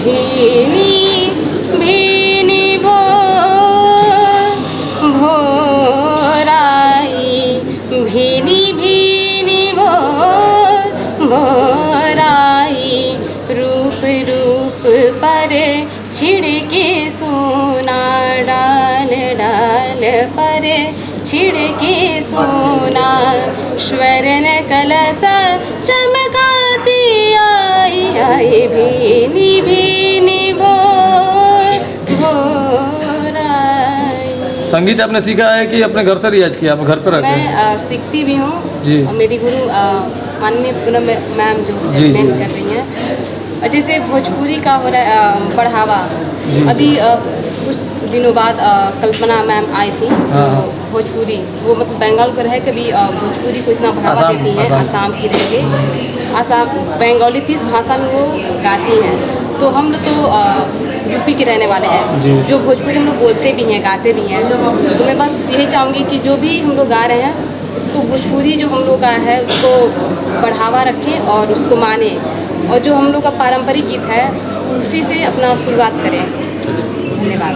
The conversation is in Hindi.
भीनी भीनी भोराई, भीनी भीनी भोराई, रूप रूप पर छिड़के सोना, डाल डाल पर छिड़के सोना, स्वर्ण कलश चमकाती आई आई, भीनी भीनी भोराई। संगीत आपने सीखा है कि अपने घर से रियाज किया, आप घर पर रखे? मैं सीखती भी हूँ जी। और मेरी गुरु माननीय पूनम मैम जो जी, जजमेंट जी। कर रही हैं। जैसे भोजपुरी का हो रहा है बढ़ावा, अभी कुछ दिनों बाद कल्पना मैम आई थी जो भोजपुरी, वो मतलब बंगाल को रह के भी भोजपुरी को इतना बढ़ावा देती हैं, आसाम की रह के, आसाम बंगाली 30 भाषा में वो गाती हैं। तो हम लोग तो यूपी के रहने वाले हैं, जो भोजपुरी हम लोग बोलते भी हैं, गाते भी हैं। तो मैं बस यही चाहूँगी कि जो भी हम लोग गा रहे हैं उसको, भोजपुरी जो हम लोग का है उसको बढ़ावा रखें और उसको माने, और जो हम लोग का पारंपरिक गीत है उसी से अपना शुरुआत करें। धन्यवाद।